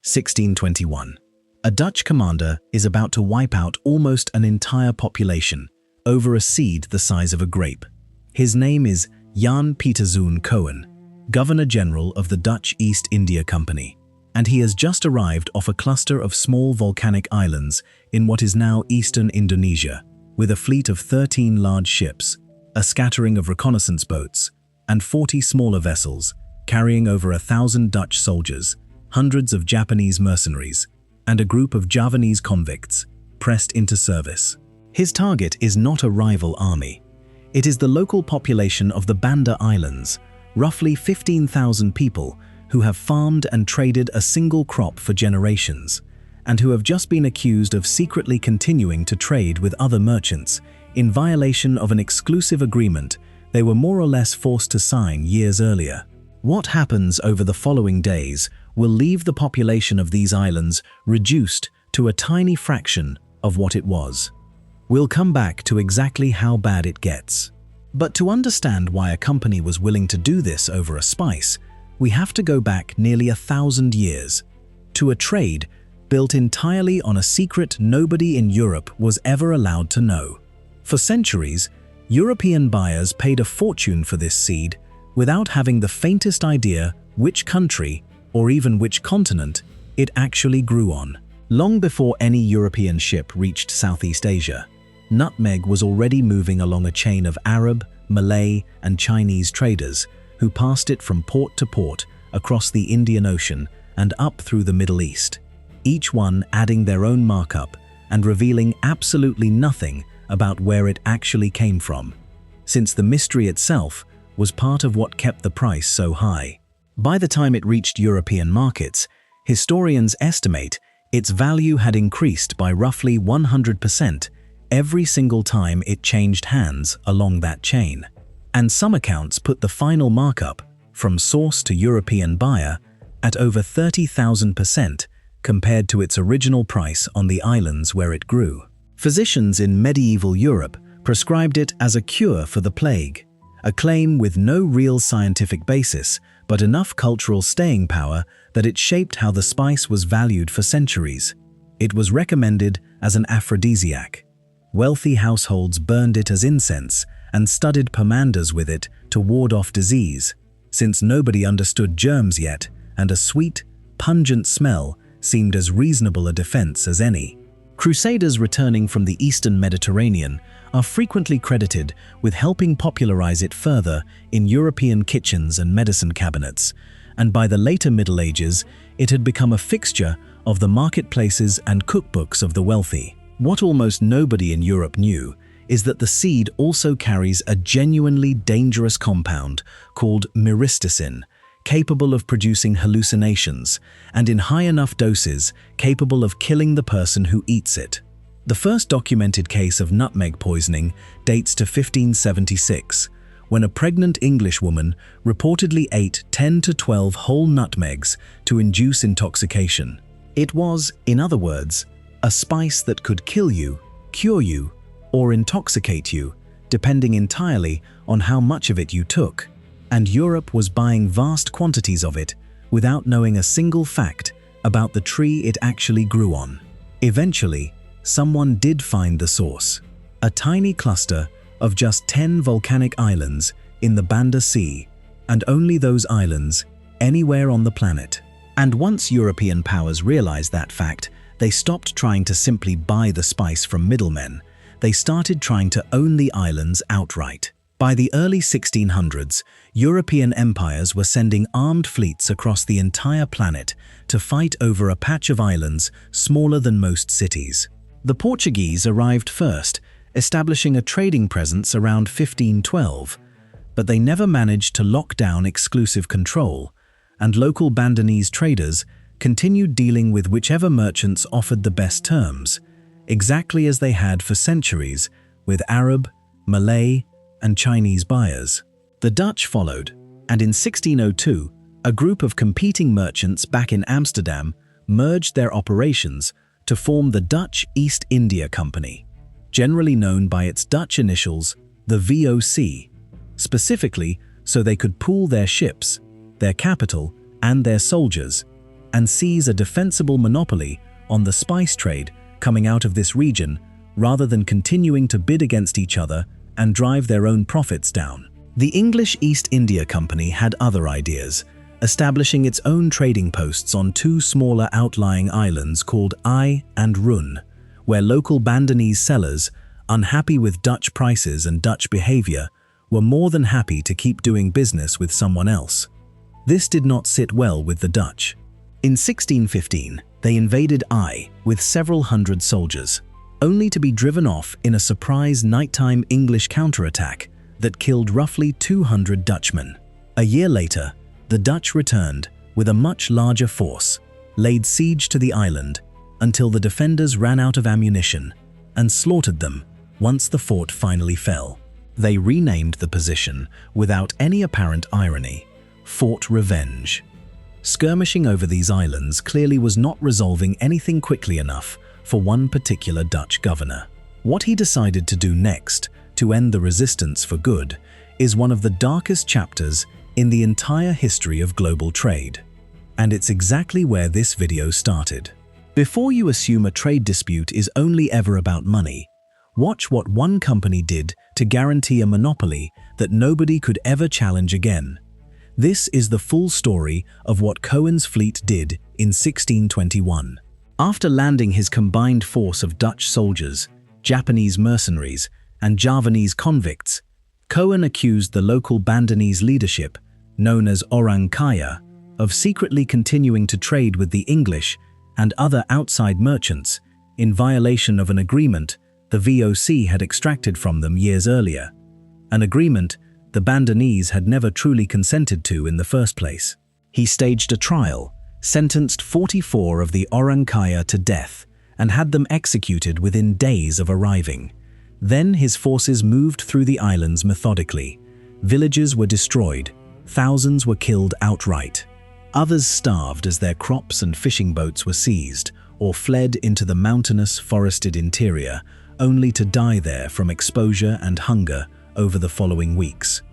1621. A Dutch commander is about to wipe out almost an entire population over a seed the size of a grape. His name is Jan Pieterszoon Coen, Governor-General of the Dutch East India Company, and he has just arrived off a cluster of small volcanic islands in what is now eastern Indonesia, with a fleet of 13 large ships, a scattering of reconnaissance boats, and 40 smaller vessels, carrying over 1,000 Dutch soldiers, hundreds of Japanese mercenaries, and a group of Javanese convicts pressed into service. His target is not a rival army. It is the local population of the Banda Islands, roughly 15,000 people who have farmed and traded a single crop for generations, and who have just been accused of secretly continuing to trade with other merchants in violation of an exclusive agreement they were more or less forced to sign years earlier. What happens over the following days will leave the population of these islands reduced to a tiny fraction of what it was. We'll come back to exactly how bad it gets. But to understand why a company was willing to do this over a spice, we have to go back nearly 1,000 years, to a trade built entirely on a secret nobody in Europe was ever allowed to know. For centuries, European buyers paid a fortune for this seed without having the faintest idea which country, or even which continent, it actually grew on. Long before any European ship reached Southeast Asia, nutmeg was already moving along a chain of Arab, Malay, and Chinese traders who passed it from port to port across the Indian Ocean and up through the Middle East, each one adding their own markup and revealing absolutely nothing about where it actually came from, since the mystery itself was part of what kept the price so high. By the time it reached European markets, historians estimate its value had increased by roughly 100% every single time it changed hands along that chain. And some accounts put the final markup, from source to European buyer, at over 30,000% compared to its original price on the islands where it grew. Physicians in medieval Europe prescribed it as a cure for the plague, a claim with no real scientific basis, but enough cultural staying power that it shaped how the spice was valued for centuries. It was recommended as an aphrodisiac. Wealthy households burned it as incense and studded pomanders with it to ward off disease, since nobody understood germs yet, and a sweet, pungent smell seemed as reasonable a defense as any. Crusaders returning from the Eastern Mediterranean are frequently credited with helping popularize it further in European kitchens and medicine cabinets, and by the later Middle Ages, it had become a fixture of the marketplaces and cookbooks of the wealthy. What almost nobody in Europe knew is that the seed also carries a genuinely dangerous compound called myristicin, capable of producing hallucinations, and in high enough doses capable of killing the person who eats it. The first documented case of nutmeg poisoning dates to 1576, when a pregnant English woman reportedly ate 10 to 12 whole nutmegs to induce intoxication. It was, in other words, a spice that could kill you, cure you, or intoxicate you, depending entirely on how much of it you took. And Europe was buying vast quantities of it without knowing a single fact about the tree it actually grew on. Eventually, someone did find the source, a tiny cluster of just 10 volcanic islands in the Banda Sea, and only those islands anywhere on the planet. And once European powers realized that fact, they stopped trying to simply buy the spice from middlemen. They started trying to own the islands outright. By the early 1600s, European empires were sending armed fleets across the entire planet to fight over a patch of islands smaller than most cities. The Portuguese arrived first, establishing a trading presence around 1512, but they never managed to lock down exclusive control, and local Bandanese traders continued dealing with whichever merchants offered the best terms, exactly as they had for centuries with Arab, Malay, and Chinese buyers. The Dutch followed, and in 1602, a group of competing merchants back in Amsterdam merged their operations to form the Dutch East India Company, generally known by its Dutch initials, the VOC, specifically so they could pool their ships, their capital, and their soldiers, and seize a defensible monopoly on the spice trade coming out of this region rather than continuing to bid against each other and drive their own profits down. The English East India Company had other ideas, establishing its own trading posts on two smaller outlying islands called I and Run, where local Bandanese sellers, unhappy with Dutch prices and Dutch behavior, were more than happy to keep doing business with someone else. This did not sit well with the Dutch. In 1615, they invaded I with several hundred soldiers, only to be driven off in a surprise nighttime English counterattack that killed roughly 200 Dutchmen. A year later, the Dutch returned with a much larger force, laid siege to the island until the defenders ran out of ammunition and slaughtered them once the fort finally fell. They renamed the position, without any apparent irony, Fort Revenge. Skirmishing over these islands clearly was not resolving anything quickly enough for one particular Dutch governor. What he decided to do next to end the resistance for good is one of the darkest chapters in the entire history of global trade. And it's exactly where this video started. Before you assume a trade dispute is only ever about money, watch what one company did to guarantee a monopoly that nobody could ever challenge again. This is the full story of what Coen's fleet did in 1621. After landing his combined force of Dutch soldiers, Japanese mercenaries, and Javanese convicts, Coen accused the local Bandanese leadership, known as Orang Kaya, of secretly continuing to trade with the English and other outside merchants in violation of an agreement the VOC had extracted from them years earlier, an agreement the Bandanese had never truly consented to in the first place. He staged a trial, sentenced 44 of the Orang Kaya to death, and had them executed within days of arriving. Then his forces moved through the islands methodically. Villages were destroyed, thousands were killed outright. Others starved as their crops and fishing boats were seized, or fled into the mountainous, forested interior, only to die there from exposure and hunger over the following weeks.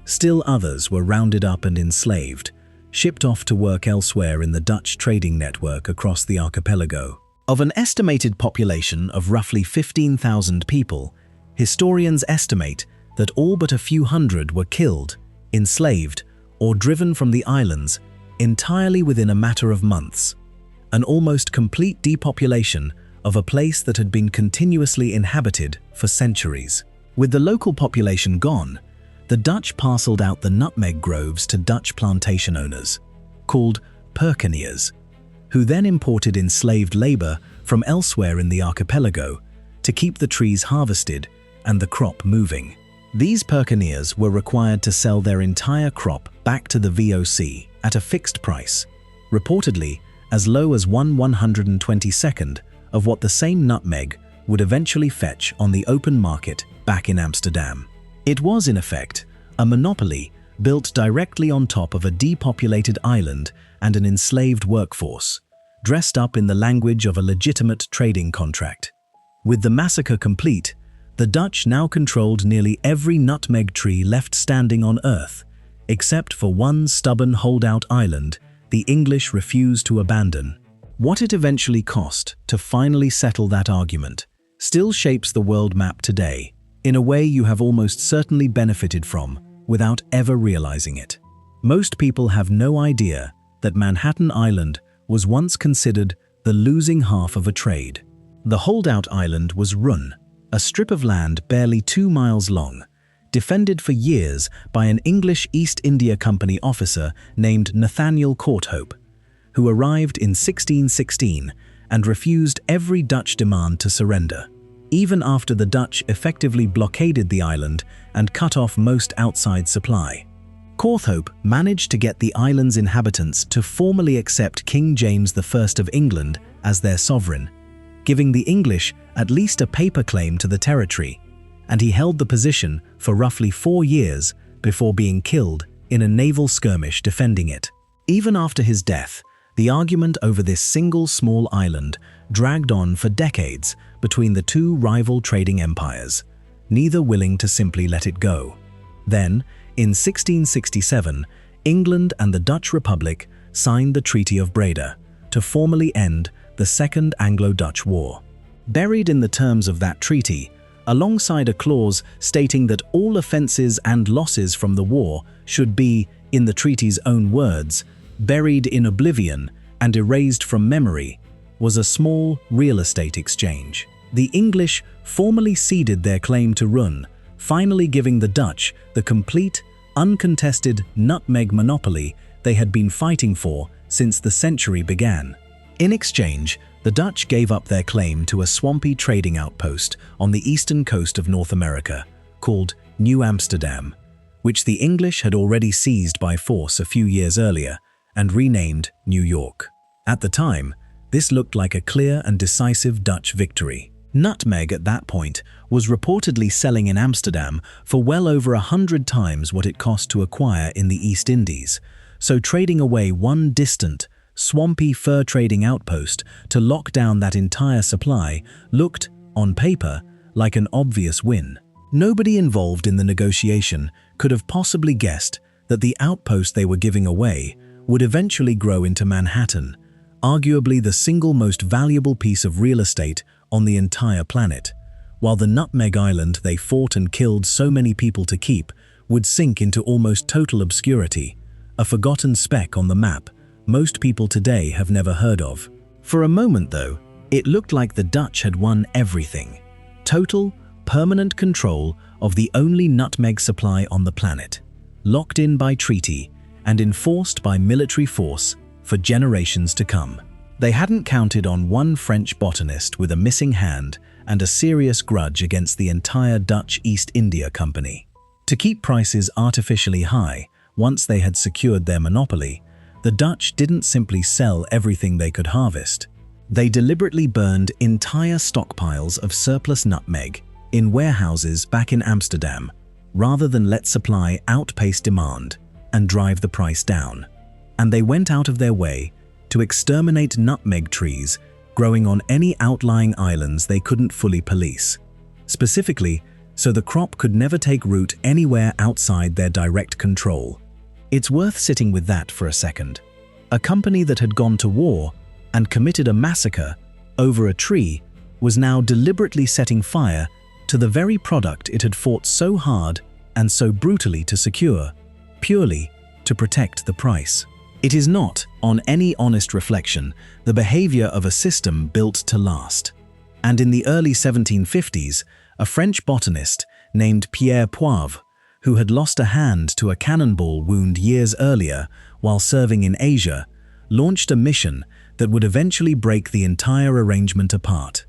Still others were rounded up and enslaved, shipped off to work elsewhere in the Dutch trading network across the archipelago. Of an estimated population of roughly 15,000 people, historians estimate that all but a few hundred were killed, enslaved, or driven from the islands entirely within a matter of months. An almost complete depopulation of a place that had been continuously inhabited for centuries. With the local population gone, the Dutch parceled out the nutmeg groves to Dutch plantation owners, called perkeniers, who then imported enslaved labor from elsewhere in the archipelago to keep the trees harvested and the crop moving. These perkeniers were required to sell their entire crop back to the VOC at a fixed price, reportedly as low as 1/122nd of what the same nutmeg would eventually fetch on the open market back in Amsterdam. It was, in effect, a monopoly built directly on top of a depopulated island and an enslaved workforce, dressed up in the language of a legitimate trading contract. With the massacre complete, the Dutch now controlled nearly every nutmeg tree left standing on Earth, except for one stubborn holdout island the English refused to abandon. What it eventually cost to finally settle that argument still shapes the world map today, in a way you have almost certainly benefited from without ever realizing it. Most people have no idea that Manhattan Island was once considered the losing half of a trade. The holdout island was Run, a strip of land barely 2 miles long, defended for years by an English East India Company officer named Nathaniel Courthope, who arrived in 1616 and refused every Dutch demand to surrender, even after the Dutch effectively blockaded the island and cut off most outside supply. Courthope managed to get the island's inhabitants to formally accept King James I of England as their sovereign, giving the English at least a paper claim to the territory, and he held the position for roughly 4 years before being killed in a naval skirmish defending it. Even after his death, the argument over this single small island dragged on for decades between the two rival trading empires, neither willing to simply let it go. Then, in 1667, England and the Dutch Republic signed the Treaty of Breda, to formally end the Second Anglo-Dutch War. Buried in the terms of that treaty, alongside a clause stating that all offences and losses from the war should be, in the treaty's own words, buried in oblivion and erased from memory, was a small real estate exchange. The English formally ceded their claim to Run, finally giving the Dutch the complete, uncontested nutmeg monopoly they had been fighting for since the century began. In exchange, the Dutch gave up their claim to a swampy trading outpost on the eastern coast of North America, called New Amsterdam, which the English had already seized by force a few years earlier and renamed New York. At the time, this looked like a clear and decisive Dutch victory. Nutmeg at that point was reportedly selling in Amsterdam for well over 100 times what it cost to acquire in the East Indies, so trading away one distant, swampy fur trading outpost to lock down that entire supply looked, on paper, like an obvious win. Nobody involved in the negotiation could have possibly guessed that the outpost they were giving away would eventually grow into Manhattan, arguably the single most valuable piece of real estate on the entire planet, while the Nutmeg Island they fought and killed so many people to keep would sink into almost total obscurity, a forgotten speck on the map most people today have never heard of. For a moment, though, it looked like the Dutch had won everything. Total, permanent control of the only nutmeg supply on the planet, locked in by treaty and enforced by military force for generations to come. They hadn't counted on one French botanist with a missing hand and a serious grudge against the entire Dutch East India Company. To keep prices artificially high once they had secured their monopoly, the Dutch didn't simply sell everything they could harvest. They deliberately burned entire stockpiles of surplus nutmeg in warehouses back in Amsterdam, rather than let supply outpace demand and drive the price down. And they went out of their way to exterminate nutmeg trees growing on any outlying islands they couldn't fully police, specifically so the crop could never take root anywhere outside their direct control. It's worth sitting with that for a second. A company that had gone to war and committed a massacre over a tree was now deliberately setting fire to the very product it had fought so hard and so brutally to secure, purely to protect the price. It is not, on any honest reflection, the behavior of a system built to last. And in the early 1750s, a French botanist named Pierre Poivre, who had lost a hand to a cannonball wound years earlier while serving in Asia, launched a mission that would eventually break the entire arrangement apart.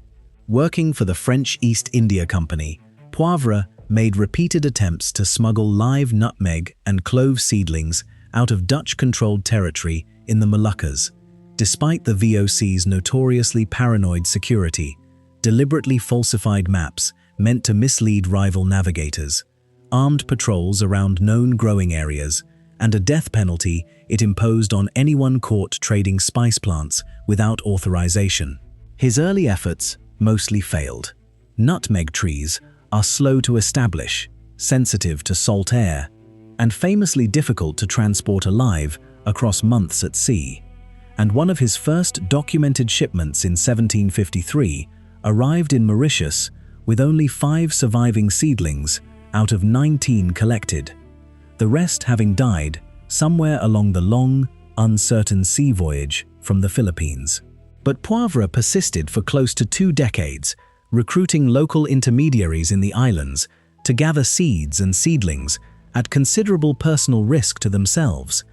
Working for the French East India Company, Poivre made repeated attempts to smuggle live nutmeg and clove seedlings out of Dutch-controlled territory in the Moluccas, despite the VOC's notoriously paranoid security, deliberately falsified maps meant to mislead rival navigators, armed patrols around known growing areas, and a death penalty it imposed on anyone caught trading spice plants without authorization. His early efforts mostly failed. Nutmeg trees are slow to establish, sensitive to salt air, and famously difficult to transport alive across months at sea. And one of his first documented shipments in 1753 arrived in Mauritius with only 5 surviving seedlings out of 19 collected, the rest having died somewhere along the long, uncertain sea voyage from the Philippines. But Poivre persisted for close to 2 decades, recruiting local intermediaries in the islands to gather seeds and seedlings at considerable personal risk to themselves.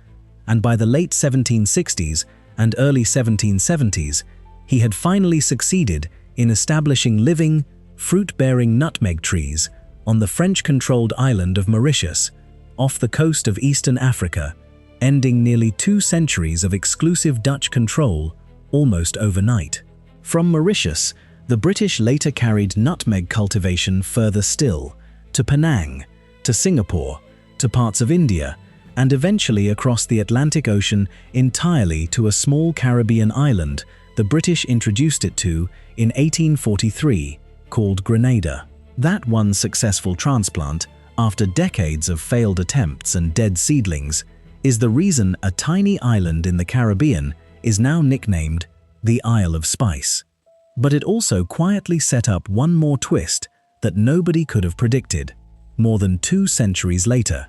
And by the late 1760s and early 1770s, he had finally succeeded in establishing living, fruit-bearing nutmeg trees on the French-controlled island of Mauritius, off the coast of eastern Africa, ending nearly 2 centuries of exclusive Dutch control almost overnight. From Mauritius, the British later carried nutmeg cultivation further still, to Penang, to Singapore, to parts of India, and eventually across the Atlantic Ocean entirely to a small Caribbean island the British introduced it to in 1843, called Grenada. That one successful transplant, after decades of failed attempts and dead seedlings, is the reason a tiny island in the Caribbean is now nicknamed the Isle of Spice. But it also quietly set up one more twist that nobody could have predicted, more than 2 centuries later.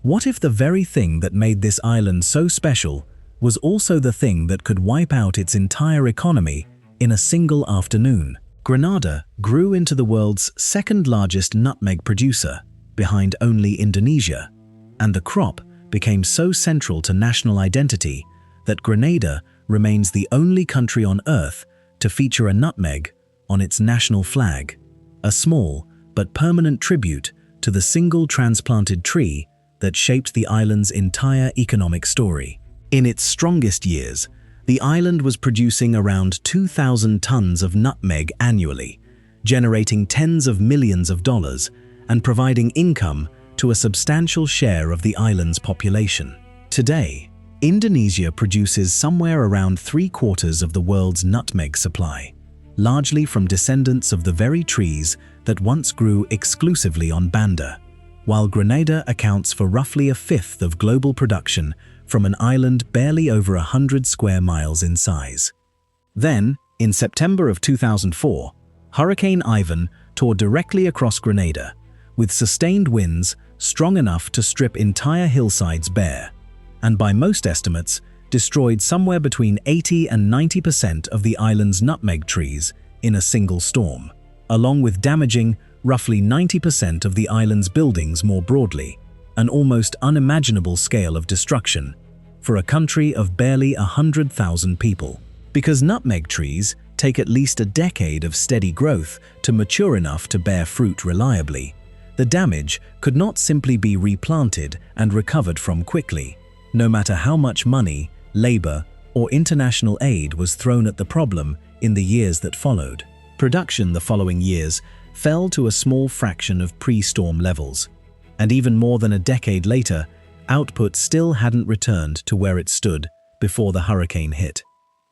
What if the very thing that made this island so special was also the thing that could wipe out its entire economy in a single afternoon? Grenada grew into the world's second-largest nutmeg producer, behind only Indonesia, and the crop became so central to national identity that Grenada remains the only country on Earth to feature a nutmeg on its national flag, a small but permanent tribute to the single transplanted tree that shaped the island's entire economic story. In its strongest years, the island was producing around 2,000 tons of nutmeg annually, generating tens of millions of dollars and providing income to a substantial share of the island's population. Today, Indonesia produces somewhere around 3/4 of the world's nutmeg supply, largely from descendants of the very trees that once grew exclusively on Banda, while Grenada accounts for roughly 1/5 of global production from an island barely over 100 square miles in size. Then, in September of 2004, Hurricane Ivan tore directly across Grenada, with sustained winds strong enough to strip entire hillsides bare, and by most estimates, destroyed somewhere between 80% and 90% of the island's nutmeg trees in a single storm, along with damaging roughly 90% of the island's buildings more broadly, an almost unimaginable scale of destruction for a country of barely 100,000 people. Because nutmeg trees take at least a decade of steady growth to mature enough to bear fruit reliably, the damage could not simply be replanted and recovered from quickly, no matter how much money, labor, or international aid was thrown at the problem in the years that followed. Production the following years fell to a small fraction of pre-storm levels, and even more than a decade later, output still hadn't returned to where it stood before the hurricane hit.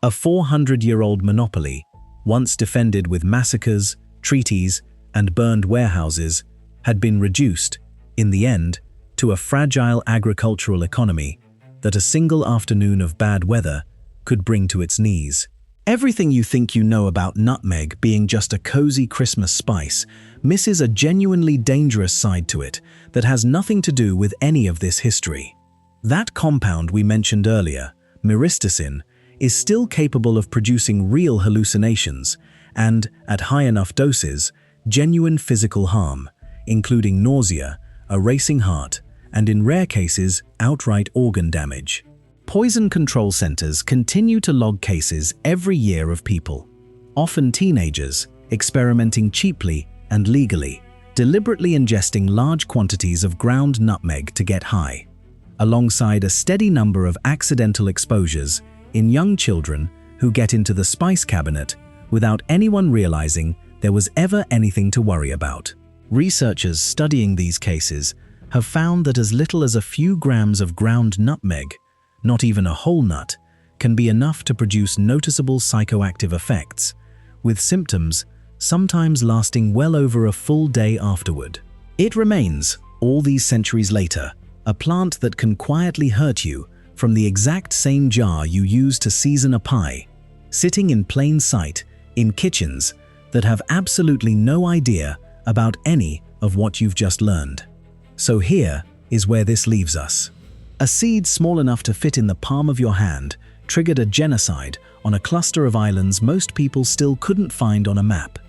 A 400-year-old monopoly, once defended with massacres, treaties, and burned warehouses, had been reduced, in the end, to a fragile agricultural economy that a single afternoon of bad weather could bring to its knees. Everything you think you know about nutmeg being just a cozy Christmas spice misses a genuinely dangerous side to it that has nothing to do with any of this history. That compound we mentioned earlier, myristicin, is still capable of producing real hallucinations and, at high enough doses, genuine physical harm, including nausea, a racing heart, and in rare cases, outright organ damage. Poison control centers continue to log cases every year of people, often teenagers, experimenting cheaply and legally, deliberately ingesting large quantities of ground nutmeg to get high, alongside a steady number of accidental exposures in young children who get into the spice cabinet without anyone realizing there was ever anything to worry about. Researchers studying these cases have found that as little as a few grams of ground nutmeg, not even a whole nut, can be enough to produce noticeable psychoactive effects, with symptoms sometimes lasting well over a full day afterward. It remains, all these centuries later, a plant that can quietly hurt you from the exact same jar you use to season a pie, sitting in plain sight in kitchens that have absolutely no idea about any of what you've just learned. So here is where this leaves us. A seed small enough to fit in the palm of your hand triggered a genocide on a cluster of islands most people still couldn't find on a map.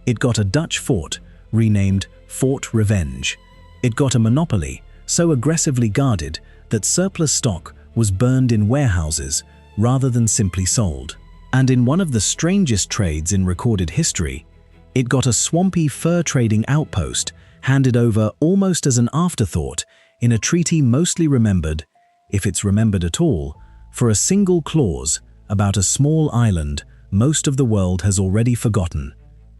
It got a Dutch fort, renamed Fort Revenge. It got a monopoly, so aggressively guarded that surplus stock was burned in warehouses rather than simply sold. And in one of the strangest trades in recorded history, it got a swampy fur trading outpost handed over almost as an afterthought in a treaty mostly remembered, if it's remembered at all, for a single clause about a small island most of the world has already forgotten,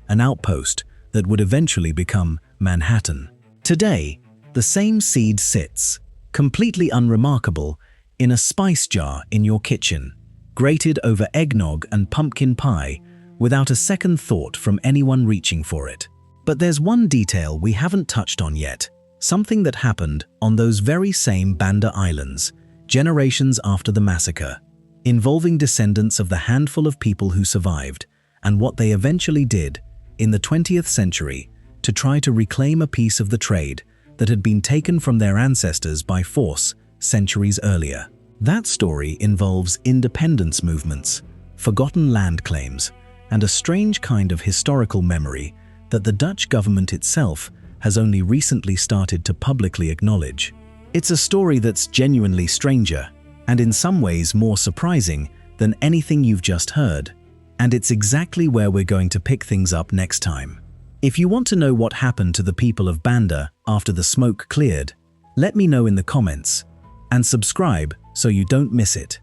an outpost that would eventually become Manhattan. Today, the same seed sits, completely unremarkable, in a spice jar in your kitchen, grated over eggnog and pumpkin pie, without a second thought from anyone reaching for it. But there's one detail we haven't touched on yet, something that happened on those very same Banda Islands, generations after the massacre. involving descendants of the handful of people who survived and what they eventually did in the 20th century to try to reclaim a piece of the trade that had been taken from their ancestors by force centuries earlier. That story involves independence movements, forgotten land claims, and a strange kind of historical memory that the Dutch government itself has only recently started to publicly acknowledge. It's a story that's genuinely stranger, and in some ways more surprising than anything you've just heard. And it's exactly where we're going to pick things up next time. If you want to know what happened to the people of Banda after the smoke cleared, let me know in the comments, and subscribe so you don't miss it.